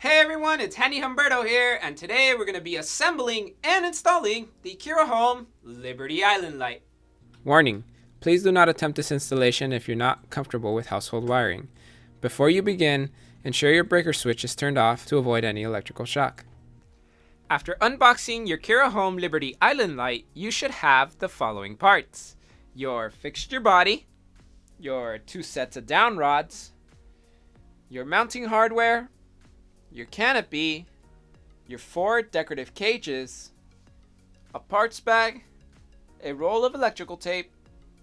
Hey everyone, it's Handy Humberto here, and today we're going to be assembling and installing the Kira Home Liberty Island light. Warning, please do not attempt this installation if you're not comfortable with household wiring. Before you begin, ensure your breaker switch is turned off to avoid any electrical shock. After unboxing your Kira Home Liberty Island light, you should have the following parts: your fixture body, your 2 sets of down rods, your mounting hardware, your canopy, your 4 decorative cages, a parts bag, a roll of electrical tape,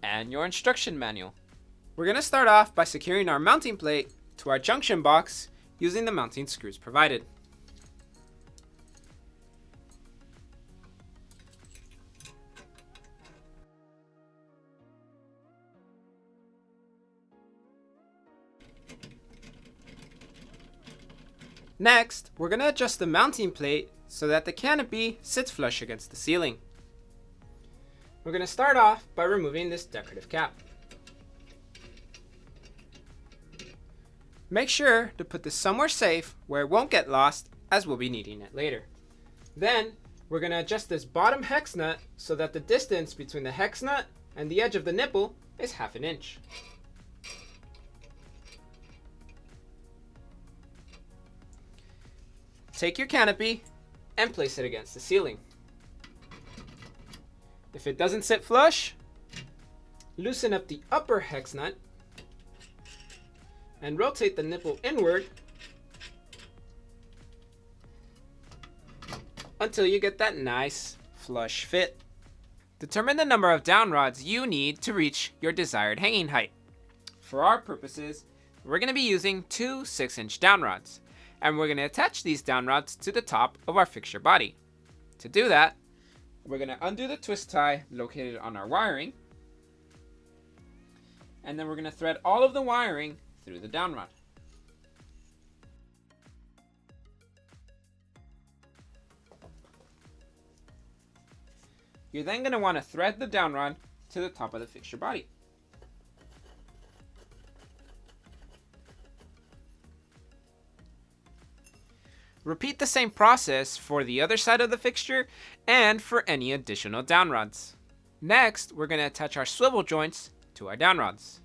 and your instruction manual. We're going to start off by securing our mounting plate to our junction box using the mounting screws provided. Next, we're going to adjust the mounting plate so that the canopy sits flush against the ceiling. We're going to start off by removing this decorative cap. Make sure to put this somewhere safe where it won't get lost, as we'll be needing it later. Then, we're going to adjust this bottom hex nut so that the distance between the hex nut and the edge of the nipple is 1/2 inch. Take your canopy and place it against the ceiling. If it doesn't sit flush, loosen up the upper hex nut and rotate the nipple inward until you get that nice flush fit. Determine the number of down rods you need to reach your desired hanging height. For our purposes, we're going to be using 2 6-inch down rods, and we're going to attach these down rods to the top of our fixture body. To do that, we're going to undo the twist tie located on our wiring, and then we're going to thread all of the wiring through the down rod. You're then going to want to thread the down rod to the top of the fixture body. Repeat the same process for the other side of the fixture and for any additional down rods. Next, we're going to attach our swivel joints to our down rods.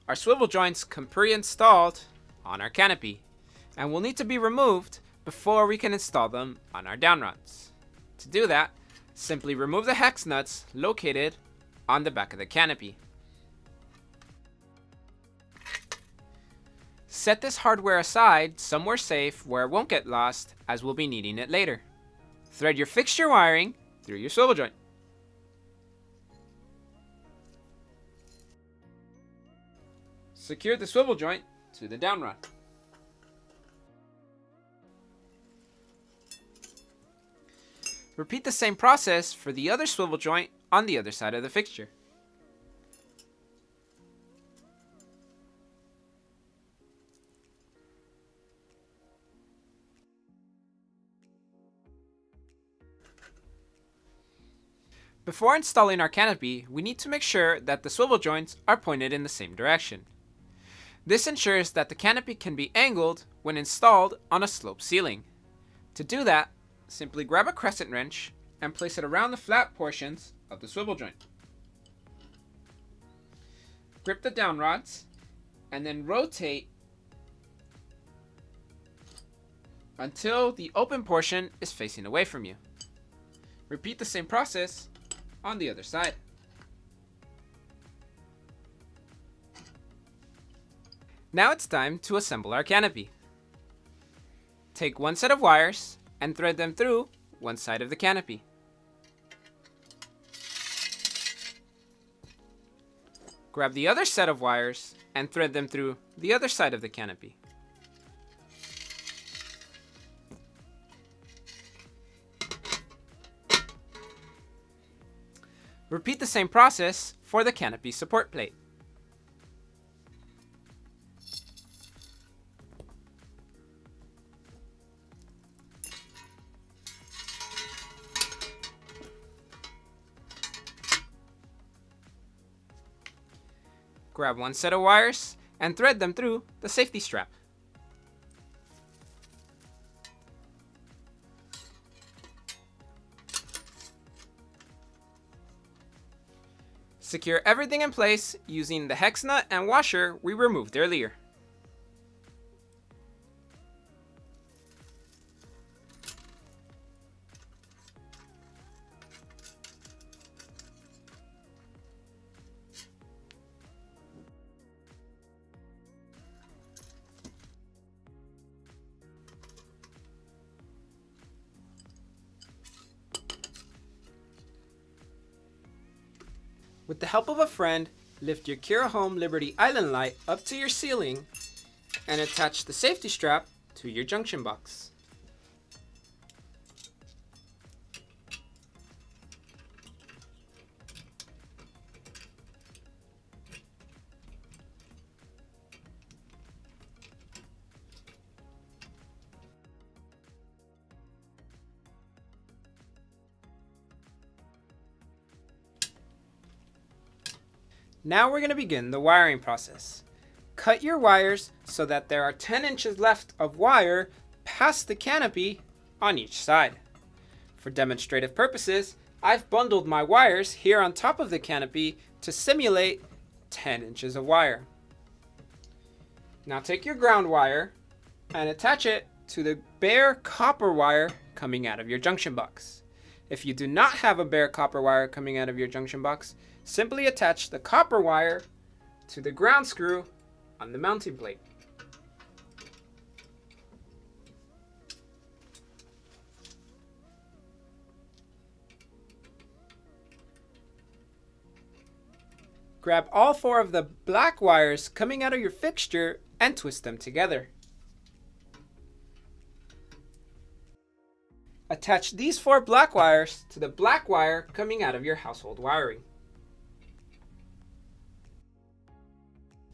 Our swivel joints come pre-installed on our canopy and will need to be removed before we can install them on our down rods. To do that, simply remove the hex nuts located on the back of the canopy. Set this hardware aside somewhere safe where it won't get lost, as we'll be needing it later. Thread your fixture wiring through your swivel joint. Secure the swivel joint to the down rod. Repeat the same process for the other swivel joint on the other side of the fixture. Before installing our canopy, we need to make sure that the swivel joints are pointed in the same direction. This ensures that the canopy can be angled when installed on a sloped ceiling. To do that, simply grab a crescent wrench and place it around the flat portions of the swivel joint. Grip the down rods and then rotate until the open portion is facing away from you. Repeat the same process on the other side. Now it's time to assemble our canopy. Take 1 set of wires and thread them through one side of the canopy. Grab the other set of wires and thread them through the other side of the canopy. Repeat the same process for the canopy support plate. Grab 1 set of wires and thread them through the safety strap. Secure everything in place using the hex nut and washer we removed earlier. With the help of a friend, lift your Kira Home Liberty Island light up to your ceiling and attach the safety strap to your junction box. Now we're going to begin the wiring process. Cut your wires so that there are 10 inches left of wire past the canopy on each side. For demonstrative purposes, I've bundled my wires here on top of the canopy to simulate 10 inches of wire. Now take your ground wire and attach it to the bare copper wire coming out of your junction box. If you do not have a bare copper wire coming out of your junction box, simply attach the copper wire to the ground screw on the mounting plate. Grab all 4 of the black wires coming out of your fixture and twist them together. Attach these 4 black wires to the black wire coming out of your household wiring.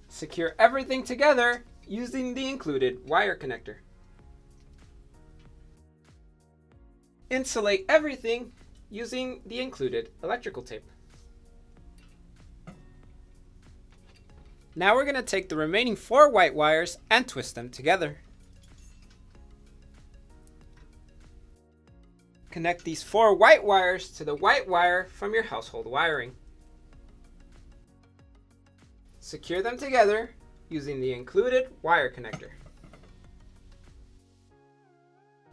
Secure everything together using the included wire connector. Insulate everything using the included electrical tape. Now we're going to take the remaining 4 white wires and twist them together. Connect these 4 white wires to the white wire from your household wiring. Secure them together using the included wire connector.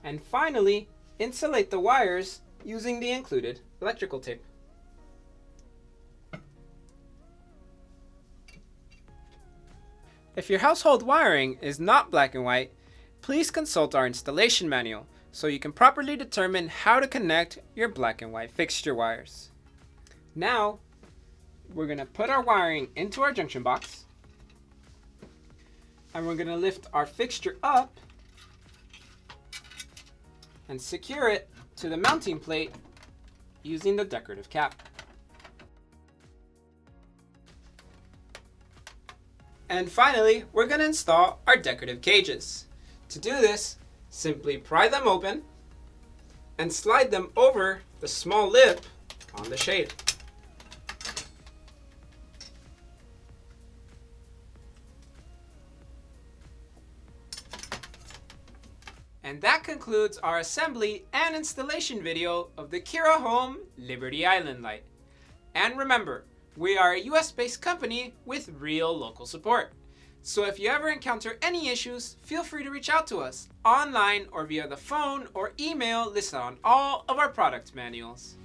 And finally, insulate the wires using the included electrical tape. If your household wiring is not black and white, please consult our installation manual so you can properly determine how to connect your black and white fixture wires. Now, we're going to put our wiring into our junction box, and we're going to lift our fixture up and secure it to the mounting plate using the decorative cap. And finally, we're going to install our decorative cages. To do this, simply pry them open and slide them over the small lip on the shade. And that concludes our assembly and installation video of the Kira Home Liberty Island light. And remember, we are a US-based company with real local support. So if you ever encounter any issues, feel free to reach out to us online or via the phone or email listed on all of our product manuals.